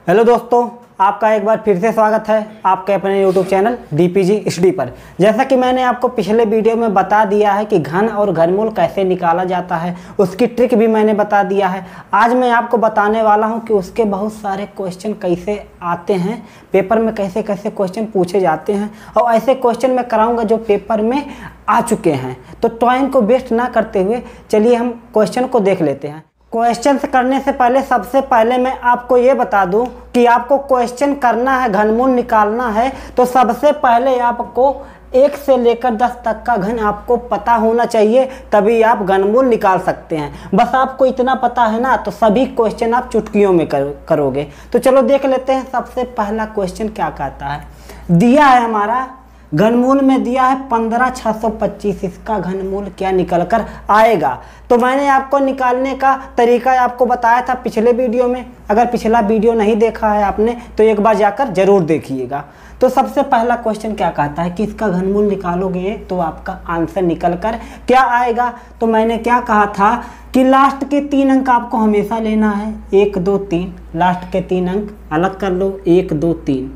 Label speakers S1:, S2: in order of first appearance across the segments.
S1: Hello दोस्तों, आपका एक बार फिर से स्वागत है आपके अपने यूट्यूब चैनल DPG स्टडी पर। जैसा कि मैंने आपको पिछले वीडियो में बता दिया है कि घन और घनमूल कैसे निकाला जाता है, उसकी ट्रिक भी मैंने बता दिया है। आज मैं आपको बताने वाला हूं कि उसके बहुत सारे क्वेश्चन कैसे आते हैं, पेपर में कैसे कैसे क्वेश्चन पूछे जाते हैं, और ऐसे क्वेश्चन मैं कराऊँगा जो पेपर में आ चुके हैं। तो टाइम को वेस्ट ना करते हुए चलिए हम क्वेश्चन को देख लेते हैं। क्वेश्चन करने से पहले सबसे पहले मैं आपको ये बता दूं कि आपको क्वेश्चन करना है, घनमूल निकालना है, तो सबसे पहले आपको 1 से लेकर 10 तक का घन आपको पता होना चाहिए, तभी आप घनमूल निकाल सकते हैं। बस आपको इतना पता है ना, तो सभी क्वेश्चन आप चुटकियों में करोगे। तो चलो देख लेते हैं सबसे पहला क्वेश्चन क्या कहता है। दिया है हमारा घनमूल में दिया है 15,625, इसका घनमूल क्या निकल कर आएगा। तो मैंने आपको निकालने का तरीका आपको बताया था पिछले वीडियो में। अगर पिछला वीडियो नहीं देखा है आपने तो एक बार जाकर जरूर देखिएगा। तो सबसे पहला क्वेश्चन क्या कहता है कि इसका घनमूल निकालोगे तो आपका आंसर निकल कर क्या आएगा। तो मैंने क्या कहा था कि लास्ट के 3 अंक आपको हमेशा लेना है, 1 2 3। लास्ट के 3 अंक अलग कर लो, 1 2 3।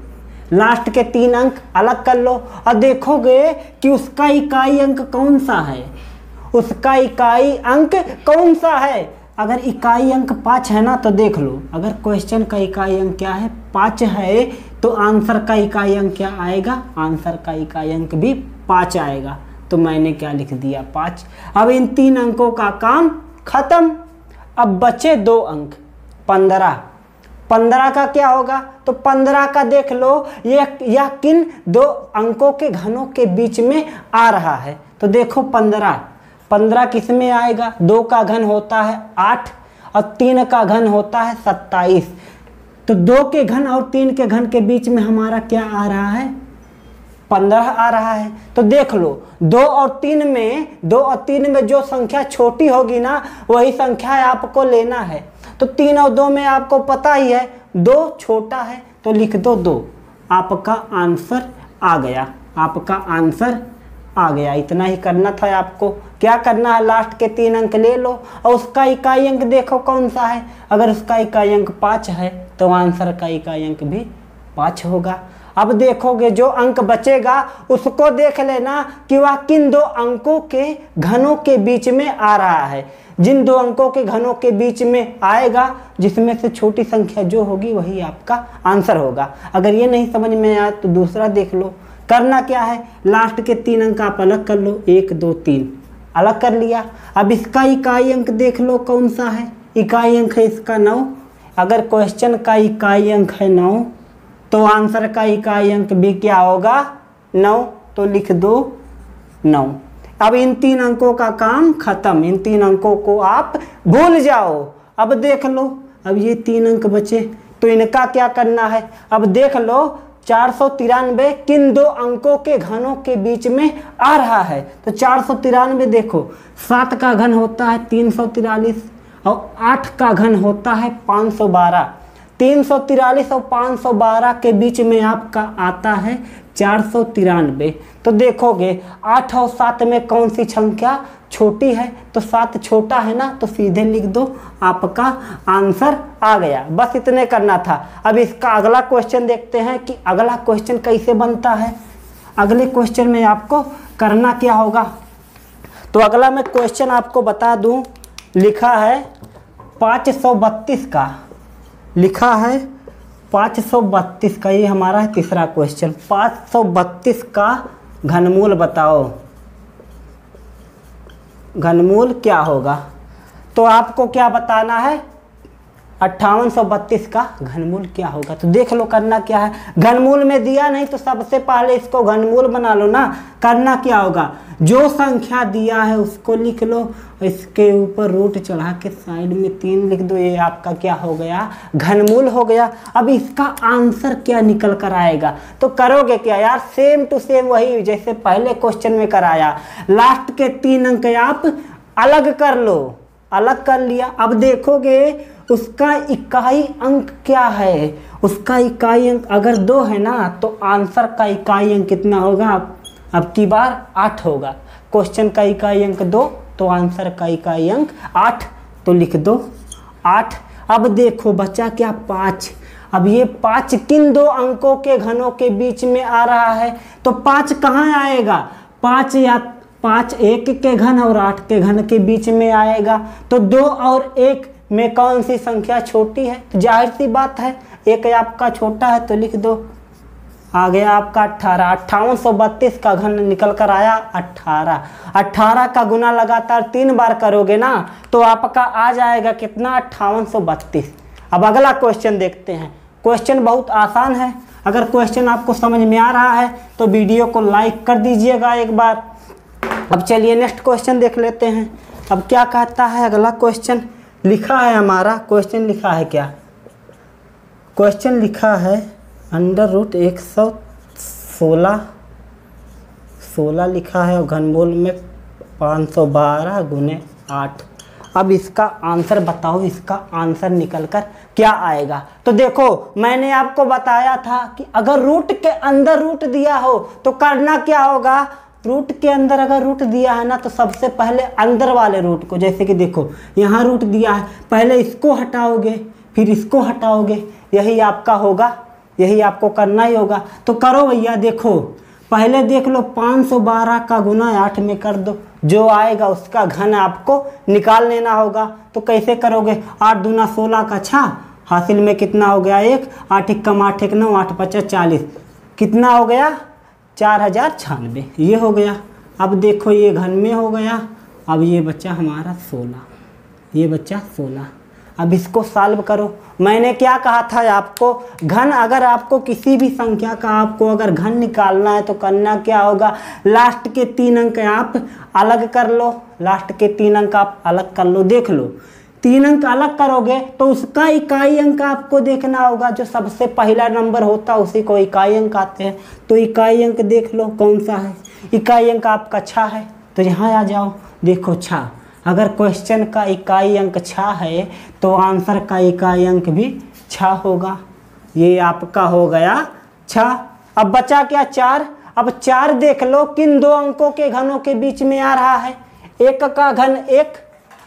S1: लास्ट के 3 अंक अलग कर लो और देखोगे कि उसका इकाई अंक कौन सा है, उसका इकाई अंक कौन सा है। अगर इकाई अंक 5 है ना तो देख लो, अगर क्वेश्चन का इकाई अंक क्या है, 5 है, तो आंसर का इकाई अंक क्या आएगा, आंसर का इकाई अंक भी 5 आएगा। तो मैंने क्या लिख दिया, 5। अब इन 3 अंकों का काम खत्म। अब बचे 2 अंक, 15। 15 का क्या होगा, तो 15 का देख लो यह किन 2 अंकों के घनों के बीच में आ रहा है। तो देखो 15 किस में आएगा, 2 का घन होता है 8 और 3 का घन होता है 27। तो 2 के घन और 3 के घन के बीच में हमारा क्या आ रहा है, 15 आ रहा है। तो देख लो 2 और 3 में जो संख्या छोटी होगी ना, वही संख्या आपको लेना है। तो 3 और 2 में आपको पता ही है 2 छोटा है, तो लिख दो 2। आपका आंसर आ गया, आपका आंसर आ गया। इतना ही करना था आपको। क्या करना है, लास्ट के 3 अंक ले लो और उसका इकाई अंक देखो कौन सा है। अगर उसका इकाई अंक 5 है तो आंसर का इकाई अंक भी 5 होगा। अब देखोगे जो अंक बचेगा उसको देख लेना कि वह किन 2 अंकों के घनों के बीच में आ रहा है। जिन 2 अंकों के घनों के बीच में आएगा, जिसमें से छोटी संख्या जो होगी वही आपका आंसर होगा। अगर ये नहीं समझ में आया तो दूसरा देख लो। करना क्या है, लास्ट के 3 अंक आप अलग कर लो, 1 2 3 अलग कर लिया। अब इसका इकाई अंक देख लो कौन सा है, इकाई अंक है इसका 9। अगर क्वेश्चन का इकाई अंक है 9 तो आंसर का इकाई अंक भी क्या होगा, 9। तो लिख दो 9। अब इन 3 अंकों का काम खत्म, इन 3 अंकों को आप भूल जाओ। अब देख लो, अब ये 3 अंक बचे तो इनका क्या करना है। अब देख लो 493 किन 2 अंकों के घनों के बीच में आ रहा है। तो 493 देखो, 7 का घन होता है 343 और 8 का घन होता है 512। 343 और 512 के बीच में आपका आता है 493। तो देखोगे 8 और 7 में कौन सी संख्या छोटी है, तो 7 छोटा है ना, तो सीधे लिख दो, आपका आंसर आ गया। बस इतने करना था। अब इसका अगला क्वेश्चन देखते हैं कि अगला क्वेश्चन कैसे बनता है। अगले क्वेश्चन में आपको करना क्या होगा। तो अगला मैं क्वेश्चन आपको बता दूं, लिखा है 532 का, लिखा है 532 का। ये हमारा है तीसरा क्वेश्चन। 532 का घनमूल बताओ, घनमूल क्या होगा। तो आपको क्या बताना है, 5832 का घनमूल क्या होगा। तो देख लो करना क्या है। घनमूल में दिया नहीं तो सबसे पहले इसको घनमूल बना लो ना। करना क्या होगा, जो संख्या दिया है उसको लिख लो, इसके ऊपर रूट चढ़ा के साइड में 3 लिख दो। ये आपका क्या हो गया, घनमूल हो गया। अब इसका आंसर क्या निकल कर आएगा। तो करोगे क्या यार, सेम टू सेम वही जैसे पहले क्वेश्चन में कराया। लास्ट के 3 अंक आप अलग कर लो, अलग कर लिया। अब देखोगे उसका इकाई अंक क्या है, उसका इकाई अंक अगर 2 है ना, तो आंसर का इकाई अंक कितना होगा, अब की बार 8 होगा। क्वेश्चन का इकाई अंक 2 तो आंसर का इकाई अंक 8। तो लिख दो 8। अब देखो बचा क्या 5। अब ये 5 किन दो अंकों के घनों के बीच में आ रहा है, तो 5 कहाँ आएगा, 5 या 5 1 के घन और 8 के घन के बीच में आएगा। तो 2 और 1 में कौन सी संख्या छोटी है, तो जाहिर सी बात है 1 आपका छोटा है, तो लिख दो। आ गया आपका 18। 5832 का घन निकल कर आया 18। 18 का गुना लगातार 3 बार करोगे ना तो आपका आ जाएगा कितना, 5832। अब अगला क्वेश्चन देखते हैं। क्वेश्चन बहुत आसान है। अगर क्वेश्चन आपको समझ में आ रहा है तो वीडियो को लाइक कर दीजिएगा एक बार। अब चलिए नेक्स्ट क्वेश्चन देख लेते हैं। अब क्या कहता है अगला क्वेश्चन, लिखा है हमारा क्वेश्चन, लिखा है क्या, क्वेश्चन लिखा है √116 लिखा है और घनमूल में 512 × 8। अब इसका आंसर बताओ, इसका आंसर निकलकर क्या आएगा। तो देखो मैंने आपको बताया था कि अगर रूट के अंदर रूट दिया हो तो करना क्या होगा, रूट के अंदर अगर रूट दिया है ना तो सबसे पहले अंदर वाले रूट को, जैसे कि देखो यहाँ रूट दिया है, पहले इसको हटाओगे फिर इसको हटाओगे, यही आपका होगा, यही आपको करना ही होगा। तो करो भैया, देखो पहले देख लो 512 का गुना 8 में कर दो, जो आएगा उसका घन आपको निकाल लेना होगा। तो कैसे करोगे, 8 दूना 16 का 6, हासिल में कितना हो गया 1, 8 1 8 1 9, 8 5 40, कितना हो गया 4096, ये हो गया। अब देखो ये घन में हो गया। अब ये बच्चा हमारा 16, ये बच्चा 16। अब इसको सॉल्व करो। मैंने क्या कहा था आपको, घन अगर आपको किसी भी संख्या का आपको अगर घन निकालना है तो करना क्या होगा, लास्ट के 3 अंक आप अलग कर लो, लास्ट के 3 अंक आप अलग कर लो। देख लो 3 अंक अलग करोगे तो उसका इकाई अंक आपको देखना होगा, जो सबसे पहला नंबर होता है उसी को इकाई अंक आते हैं। तो इकाई अंक देख लो कौन सा है, इकाई अंक आपका 6 है, तो यहाँ आ जाओ, देखो 6। अगर क्वेश्चन का इकाई अंक 6 है तो आंसर का इकाई अंक भी 6 होगा। ये आपका हो गया 6। अब बचा क्या 4। अब 4 देख लो किन दो अंकों के घनों के बीच में आ रहा है, 1 का घन 1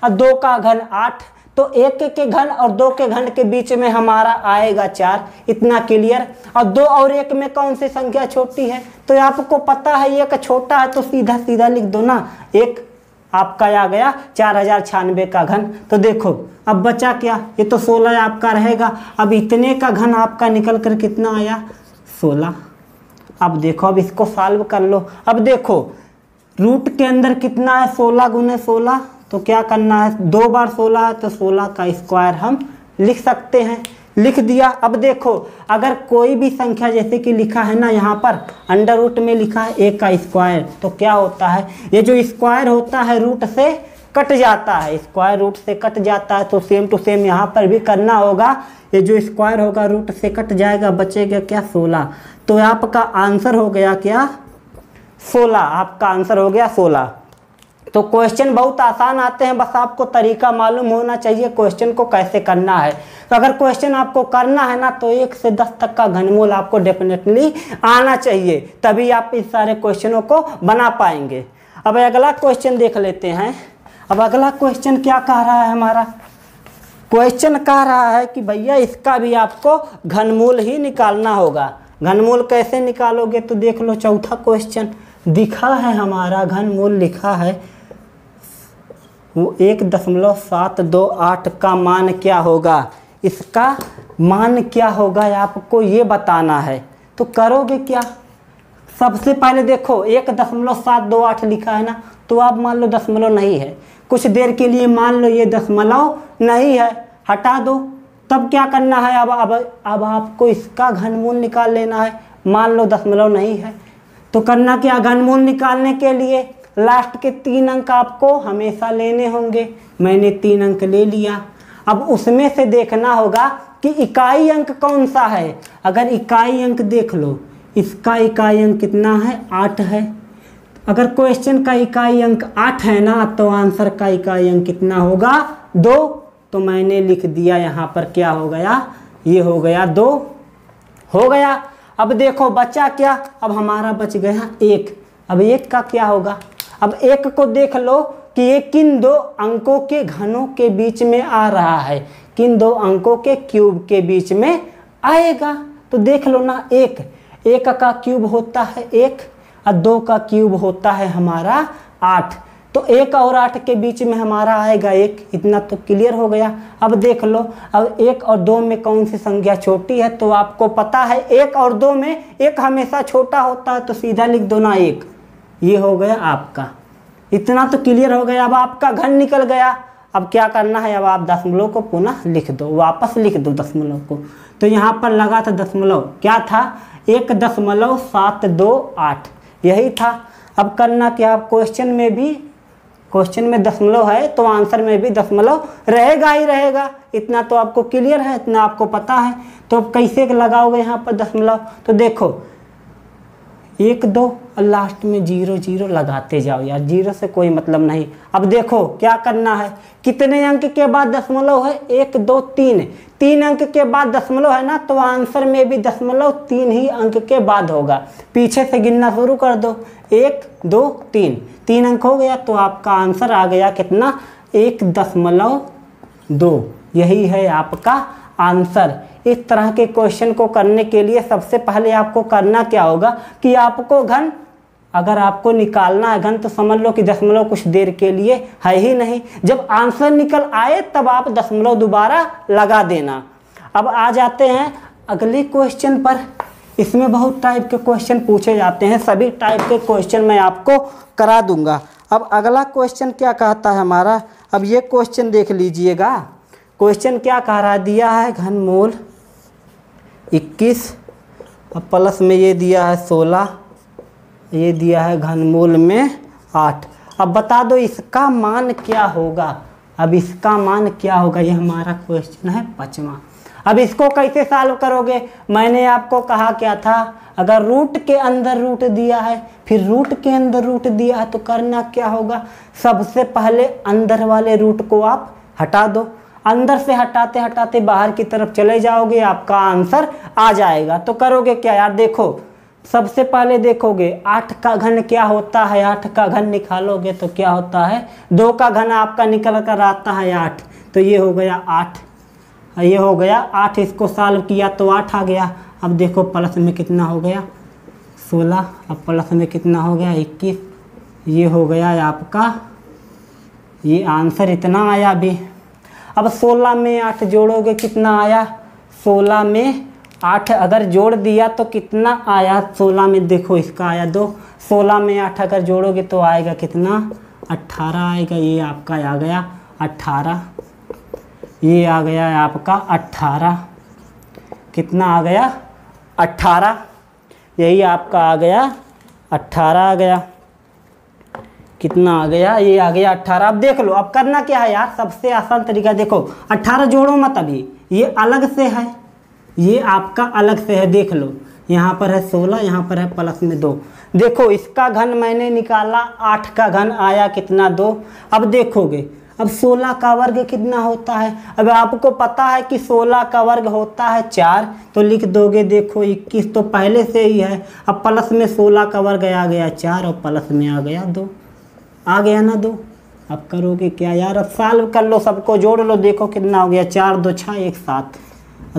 S1: और 2 का घन 8, तो 1 के घन और 2 के घन के बीच में हमारा आएगा 4। इतना क्लियर। और 2 और 1 में कौन सी संख्या छोटी है, तो आपको पता है 1 छोटा है तो सीधा सीधा लिख दो ना, 1 आपका आ गया 4096 का घन। तो देखो अब बचा क्या, ये तो 16 आपका रहेगा। अब इतने का घन आपका निकल कर कितना आया 16। अब देखो अब इसको सॉल्व कर लो। अब देखो रूट के अंदर कितना है 16 × 16, तो क्या करना है 2 बार 16 है तो 16 का स्क्वायर हम लिख सकते हैं, लिख दिया। अब देखो अगर कोई भी संख्या जैसे कि लिखा है ना यहाँ पर अंडर रूट में लिखा है 1 का स्क्वायर, तो क्या होता है ये जो स्क्वायर होता है रूट से कट जाता है, स्क्वायर रूट से कट जाता है। तो सेम टू सेम यहाँ पर भी करना होगा, ये जो स्क्वायर होगा रूट से कट जाएगा, बचेगा क्या 16। तो आपका आंसर हो गया क्या 16, आपका आंसर हो गया 16। तो क्वेश्चन बहुत आसान आते हैं, बस आपको तरीका मालूम होना चाहिए क्वेश्चन को कैसे करना है। तो अगर क्वेश्चन आपको करना है ना तो 1 से 10 तक का घनमूल आपको डेफिनेटली आना चाहिए, तभी आप इस सारे क्वेश्चनों को बना पाएंगे। अब अगला क्वेश्चन देख लेते हैं। अब अगला क्वेश्चन क्या कह रहा है हमारा, क्वेश्चन कह रहा है कि भैया इसका भी आपको घनमूल ही निकालना होगा। घनमूल कैसे निकालोगे, तो देख लो चौथा क्वेश्चन दिखा है हमारा, घनमूल लिखा है वो 1.728 का मान क्या होगा, इसका मान क्या होगा आपको ये बताना है। तो करोगे क्या, सबसे पहले देखो 1.728 लिखा है ना, तो आप मान लो दशमलव नहीं है, कुछ देर के लिए मान लो ये दशमलव नहीं है, हटा दो। तब क्या करना है, अब आपको इसका घनमूल निकाल लेना है। मान लो दशमलव नहीं है तो करना क्या, घनमूल निकालने के लिए लास्ट के 3 अंक आपको हमेशा लेने होंगे। मैंने 3 अंक ले लिया। अब उसमें से देखना होगा कि इकाई अंक कौन सा है। अगर इकाई अंक देख लो, इसका इकाई अंक कितना है 8 है। अगर क्वेश्चन का इकाई अंक 8 है ना तो आंसर का इकाई अंक कितना होगा 2। तो मैंने लिख दिया यहाँ पर क्या हो गया, ये हो गया 2 हो गया। अब देखो बचा क्या, अब हमारा बच गया 1। अब 1 का क्या होगा, अब 1 को देख लो कि ये किन दो अंकों के घनों के बीच में आ रहा है, किन दो अंकों के क्यूब के बीच में आएगा? तो देख लो ना, एक का क्यूब होता है 1 और 2 का क्यूब होता है हमारा 8। तो 1 और 8 के बीच में हमारा आएगा 1। इतना तो क्लियर हो गया। अब देख लो, अब 1 और 2 में कौन सी संख्या छोटी है? तो आपको पता है 1 और 2 में 1 हमेशा छोटा होता है, तो सीधा लिख दो ना 1। ये हो गया आपका, इतना तो क्लियर हो गया। अब आपका घन निकल गया। अब क्या करना है? अब आप दशमलव को पुनः लिख दो, वापस लिख दो दशमलव को। तो यहाँ पर लगा था दशमलव, क्या था? 1.728 यही था। अब करना क्या? क्वेश्चन में दशमलव है तो आंसर में भी दशमलव रहेगा ही रहेगा। इतना तो आपको क्लियर है, इतना आपको पता है। तो अब कैसे लगाओगे यहाँ पर दशमलव? तो देखो 1 2 और लास्ट में 0 0 लगाते जाओ यार, 0 से कोई मतलब नहीं। अब देखो क्या करना है, कितने अंक के बाद दशमलव है? 1 2 3। 3 अंक के बाद दशमलव है ना, तो आंसर में भी दशमलव 3 ही अंक के बाद होगा। पीछे से गिनना शुरू कर दो, 1 2 3, 3 अंक हो गया तो आपका आंसर आ गया कितना? 1.2। यही है आपका आंसर। इस तरह के क्वेश्चन को करने के लिए सबसे पहले आपको करना क्या होगा कि आपको घन, अगर आपको निकालना है घन, तो समझ लो कि दशमलव कुछ देर के लिए है ही नहीं। जब आंसर निकल आए तब आप दशमलव दोबारा लगा देना। अब आ जाते हैं अगले क्वेश्चन पर। इसमें बहुत टाइप के क्वेश्चन पूछे जाते हैं, सभी टाइप के क्वेश्चन मैं आपको करा दूंगा। अब अगला क्वेश्चन क्या कहता है हमारा? अब ये क्वेश्चन देख लीजिएगा। क्वेश्चन क्या कह रहा दिया है? घनमूल 21, अब प्लस में ये दिया है 16, ये दिया है घनमूल में 8। अब बता दो इसका मान क्या होगा? अब इसका मान क्या होगा? ये हमारा क्वेश्चन है 5वां। अब इसको कैसे सॉल्व करोगे? मैंने आपको कहा क्या था, अगर रूट के अंदर रूट दिया है, फिर रूट के अंदर रूट दिया है, तो करना क्या होगा? सबसे पहले अंदर वाले रूट को आप हटा दो। अंदर से हटाते हटाते बाहर की तरफ चले जाओगे, आपका आंसर आ जाएगा। तो करोगे क्या यार? देखो सबसे पहले देखोगे 8 का घन क्या होता है? 8 का घन निकालोगे तो क्या होता है? 2 का घन आपका निकल कर आता है 8, तो ये हो गया 8, ये हो गया 8। इसको सॉल्व किया तो 8 आ गया। अब देखो प्लस में कितना हो गया? 16। अब प्लस में कितना हो गया? 21। ये हो गया आपका, ये आंसर इतना आया भी। अब 16 में 8 जोड़ोगे कितना आया? 16 में 8 अगर जोड़ दिया तो कितना आया? 16 में देखो इसका आया 2। 16 में 8 अगर जोड़ोगे तो आएगा कितना? 18 आएगा। ये आपका आ गया 18, ये आ गया आपका 18। कितना आ गया? 18। यही आपका आ गया 18 आ गया। कितना आ गया? ये आ गया 18। अब देख लो, अब करना क्या है यार? सबसे आसान तरीका देखो, 18 जोड़ो मत अभी, ये अलग से है, ये आपका अलग से है। देख लो यहाँ पर है 16, यहाँ पर है प्लस में 2। देखो इसका घन मैंने निकाला, 8 का घन आया कितना? 2। अब देखोगे, अब 16 का वर्ग कितना होता है? अब आपको पता है कि 16 का वर्ग होता है 4, तो लिख दोगे देखो 21 तो पहले से ही है। अब प्लस में 16 का वर्ग आ गया 4 और प्लस में आ गया 2, आ गया ना 2। अब करोगे क्या यार? अब सॉल्व कर लो, सबको जोड़ लो, देखो कितना हो गया? 4 2 6 1 7,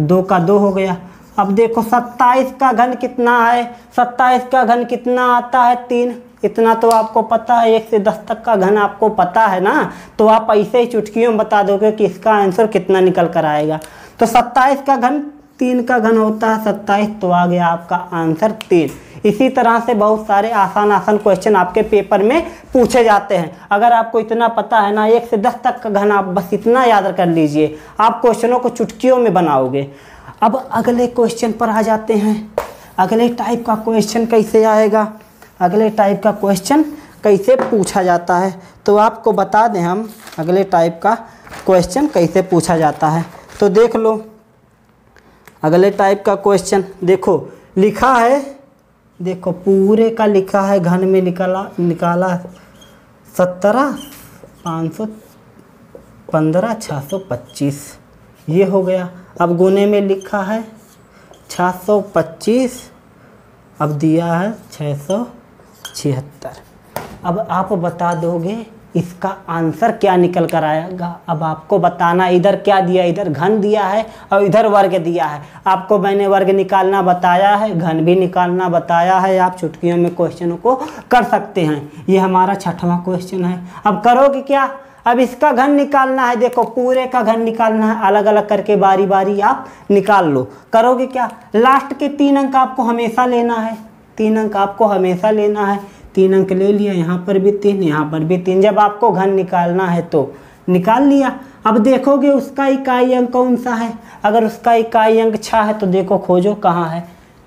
S1: 2 का 2 हो गया। अब देखो 27 का घन कितना है? 27 का घन कितना आता है? 3। इतना तो आपको पता है, 1 से 10 तक का घन आपको पता है ना, तो आप ऐसे ही चुटकियों में बता दोगे कि इसका आंसर कितना निकल कर आएगा। तो 27 का घन 3 का घन होता है 27, तो आ गया आपका आंसर 3। इसी तरह से बहुत सारे आसान आसान क्वेश्चन आपके पेपर में पूछे जाते हैं। अगर आपको इतना पता है ना, 1 से 10 तक का घन, आप बस इतना याद कर लीजिए, आप क्वेश्चनों को चुटकियों में बनाओगे। अब अगले क्वेश्चन पर आ जाते हैं। अगले टाइप का क्वेश्चन कैसे आएगा? अगले टाइप का क्वेश्चन कैसे पूछा जाता है, तो आपको बता दें हम अगले टाइप का क्वेश्चन कैसे पूछा जाता है। तो देख लो अगले टाइप का क्वेश्चन, देखो लिखा है, देखो पूरे का लिखा है, घन में निकाला 17 515 625, ये हो गया। अब गुने में लिखा है 625, अब दिया है 676। अब आप बता दोगे इसका आंसर क्या निकल कर आएगा अब आपको बताना। इधर क्या दिया, इधर घन दिया है और इधर वर्ग दिया है। आपको मैंने वर्ग निकालना बताया है, घन भी निकालना बताया है। आप चुटकियों में क्वेश्चनों को कर सकते हैं। ये हमारा 6वां क्वेश्चन है। अब करोगे क्या, अब इसका घन निकालना है। देखो पूरे का घन निकालना है, अलग अलग करके बारी बारी आप निकाल लो। करोगे क्या, लास्ट के 3 अंक आपको हमेशा लेना है। 3 अंक आपको हमेशा लेना है। 3 अंक ले लिया, यहाँ पर भी 3, यहाँ पर भी 3। जब आपको घन निकालना है तो निकाल लिया। अब देखोगे उसका इकाई अंक कौन सा है। अगर उसका इकाई अंक 6 है तो देखो खोजो कहाँ है,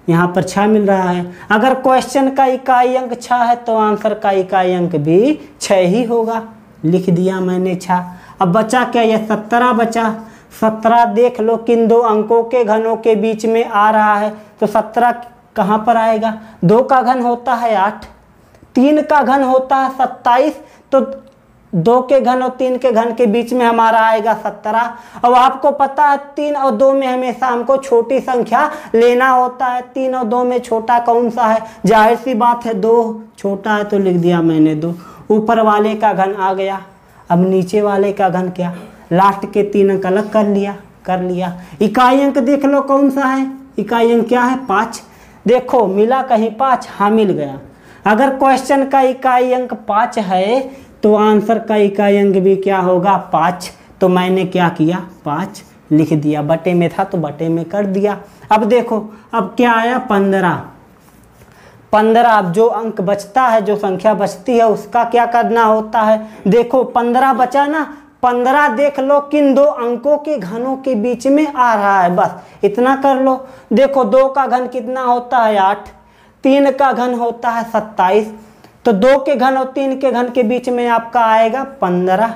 S1: यहाँ पर 6 मिल रहा है। अगर क्वेश्चन का इकाई अंक 6 है तो आंसर का इकाई अंक भी 6 ही होगा। लिख दिया मैंने 6। अब बचा क्या, यह 17 बचा। 17 देख लो किन 2 अंकों के घनों के बीच में आ रहा है, तो 17 कहाँ पर आएगा। 2 का घन होता है 8, 3 का घन होता है 27, तो 2 के घन और 3 के घन के बीच में हमारा आएगा 17। अब आपको पता है 3 और 2 में हमेशा हमको छोटी संख्या लेना होता है। 3 और 2 में छोटा कौन सा है, जाहिर सी बात है 2 छोटा है, तो लिख दिया मैंने 2। ऊपर वाले का घन आ गया। अब नीचे वाले का घन क्या, लास्ट के 3 अंक अलग कर लिया। इकाई अंक देख लो कौन सा है, इकाई अंक क्या है 5। देखो मिला कहीं 5, हाँ मिल गया। अगर क्वेश्चन का इकाई अंक 5 है तो आंसर का इकाई अंक भी क्या होगा 5। तो मैंने क्या किया 5 लिख दिया, बटे में था तो बटे में कर दिया। अब देखो अब क्या आया 15। अब जो अंक बचता है, जो संख्या बचती है उसका क्या करना होता है। देखो 15 बचा ना, 15 देख लो किन 2 अंकों के घनों के बीच में आ रहा है, बस इतना कर लो। देखो 2 का घन कितना होता है 8, 3 का घन होता है 27, तो 2 के घन और 3 के घन के बीच में आपका आएगा 15।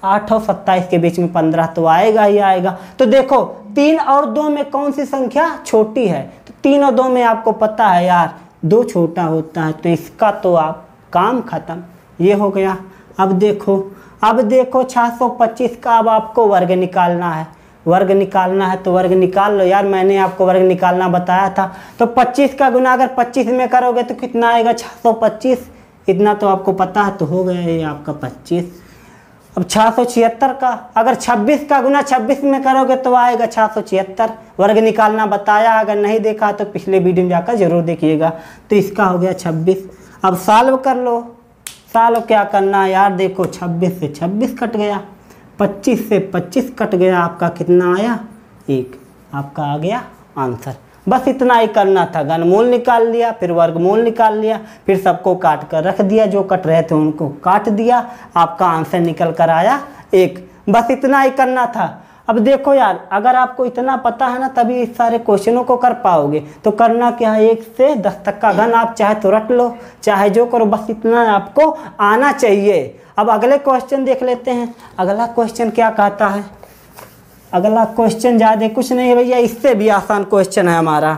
S1: 8 और 27 के बीच में 15 तो आएगा ही आएगा। तो देखो 3 और 2 में कौन सी संख्या छोटी है, तो 3 और 2 में आपको पता है यार 2 छोटा होता है, तो इसका तो आप काम खत्म, ये हो गया। अब देखो 625 का अब आपको वर्ग निकालना है। वर्ग निकालना है तो वर्ग निकाल लो यार, मैंने आपको वर्ग निकालना बताया था। तो 25 का गुना अगर 25 में करोगे तो कितना आएगा 625, इतना तो आपको पता है, तो हो गया ये आपका 25। अब 676 का अगर 26 का गुना 26 में करोगे तो आएगा 676। वर्ग निकालना बताया, अगर नहीं देखा तो पिछले वीडियो में जाकर जरूर देखिएगा। तो इसका हो गया 26। अब सॉल्व कर लो। सॉल्व क्या करना है यार, देखो 26 से 26 कट गया, 25 से 25 कट गया, आपका कितना आया 1, आपका आ गया आंसर। बस इतना ही करना था। घनमूल निकाल लिया, फिर वर्गमूल निकाल लिया, फिर सबको काट कर रख दिया, जो कट रहे थे उनको काट दिया, आपका आंसर निकल कर आया 1। बस इतना ही करना था। अब देखो यार, अगर आपको इतना पता है ना तभी इस सारे क्वेश्चनों को कर पाओगे। तो करना क्या है, 1 से 10 तक का घन आप चाहे तो रख लो, चाहे जो करो, बस इतना आपको आना चाहिए। अब अगले क्वेश्चन देख लेते हैं। अगला क्वेश्चन क्या कहता है। अगला क्वेश्चन ज़्यादा कुछ नहीं है भैया, इससे भी आसान क्वेश्चन है हमारा।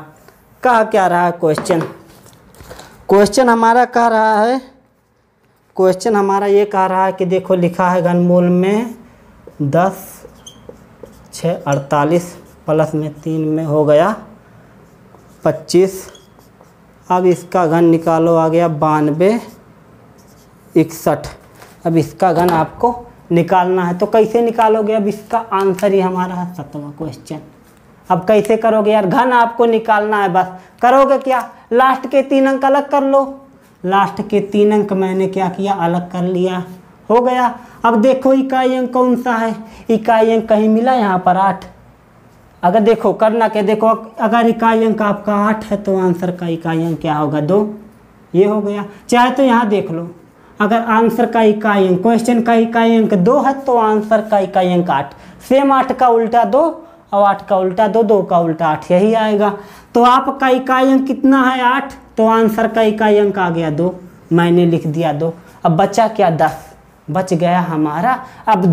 S1: कहा क्या रहा है क्वेश्चन हमारा कह रहा है, क्वेश्चन हमारा ये कह रहा है कि देखो लिखा है घनमूल में 10 6 48 प्लस में 3 में हो गया 25। अब इसका घन निकालो, आ गया 92 61। अब इसका घन आपको निकालना है, तो कैसे निकालोगे। अब इसका आंसर ही हमारा है 7वां क्वेश्चन। अब कैसे करोगे यार, घन आपको निकालना है। बस करोगे क्या, लास्ट के 3 अंक अलग कर लो। लास्ट के 3 अंक मैंने क्या किया, अलग कर लिया, हो गया। अब देखो इकाई अंक कौन सा है, इकाई अंक कहीं मिला यहाँ पर 8। अगर देखो करना क्या, देखो अगर इकाई अंक आपका 8 है तो आंसर का इकाई अंक क्या होगा 2, ये हो गया। चाहे तो यहाँ देख लो, अगर आंसर का इकाई अंक, क्वेश्चन का इकाई अंक 2 है तो आंसर का इकाई अंक 8। सेम 8 का उल्टा 2 और 8 का उल्टा 2, 2 का उल्टा 8, यही आएगा। तो आपका इकाई अंक कितना है 8, तो आंसर का इकाई अंक आ गया 2, मैंने लिख दिया 2। अब बचा क्या 10, बच गया हमारा अब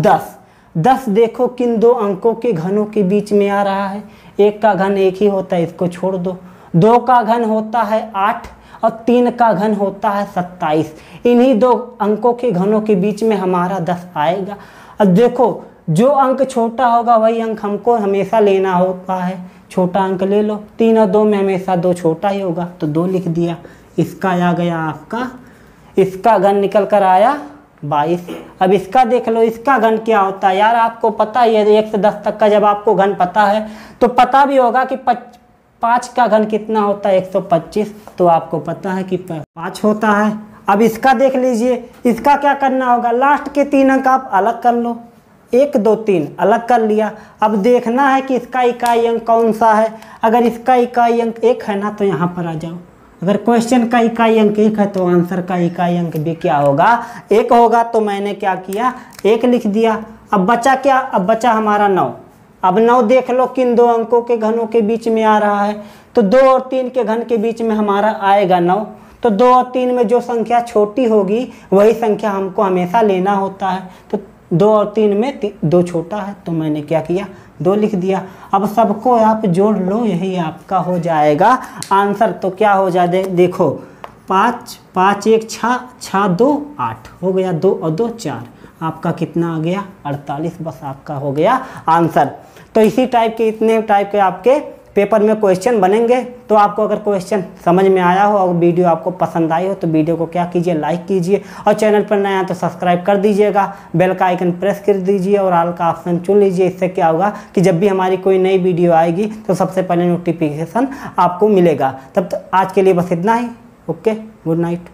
S1: 10। देखो किन 2 अंकों के घनों के बीच में आ रहा है। 1 का घन 1 ही होता है, इसको छोड़ दो। 2 का घन होता है 8 और 3 का घन होता है 27। इन्हीं 2 अंकों के घनों के बीच में हमारा 10 आएगा। अब देखो जो अंक छोटा होगा वही अंक हमको हमेशा लेना होता है, छोटा अंक ले लो। 3 और 2 में हमेशा 2 छोटा ही होगा, तो 2 लिख दिया। इसका आ गया आपका, इसका घन निकल कर आया 22। अब इसका देख लो, इसका घन क्या होता है यार, आपको पता ही है 1 से 10 तक का जब आपको घन पता है तो पता भी होगा कि 5 का घन कितना होता है 125, तो आपको पता है कि 5 होता है। अब इसका देख लीजिए, इसका क्या करना होगा, लास्ट के 3 अंक आप अलग कर लो, 1 2 3 अलग कर लिया। अब देखना है कि इसका इकाई अंक कौन सा है। अगर इसका इकाई अंक 1 है ना तो यहाँ पर आ जाओ। अगर क्वेश्चन का इकाई अंक 1 है तो आंसर का इकाई अंक भी क्या होगा, 1 होगा। तो मैंने क्या किया, 1 लिख दिया। अब बचा क्या, अब बचा हमारा 9। अब 9 देख लो किन 2 अंकों के घनों के बीच में आ रहा है, तो 2 और 3 के घन के बीच में हमारा आएगा 9। तो 2 और 3 में जो संख्या छोटी होगी वही संख्या हमको हमेशा लेना होता है। तो 2 और 3 में 2 छोटा है, तो मैंने क्या किया, 2 लिख दिया। अब सबको आप जोड़ लो, यही आपका हो जाएगा आंसर। तो क्या हो जाए, देखो 5 5 1 6 6 2 8 हो गया, 2 और 2 4, आपका कितना आ गया 48, बस आपका हो गया आंसर। तो इसी टाइप के, इतने टाइप के आपके पेपर में क्वेश्चन बनेंगे। तो आपको अगर क्वेश्चन समझ में आया हो और वीडियो आपको पसंद आई हो तो वीडियो को क्या कीजिए, लाइक कीजिए, और चैनल पर नया तो सब्सक्राइब कर दीजिएगा, बेल का आइकन प्रेस कर दीजिए और ऑल का ऑप्शन चुन लीजिए। इससे क्या होगा कि जब भी हमारी कोई नई वीडियो आएगी तो सबसे पहले नोटिफिकेशन आपको मिलेगा। तब आज के लिए बस इतना ही। Okay, good night.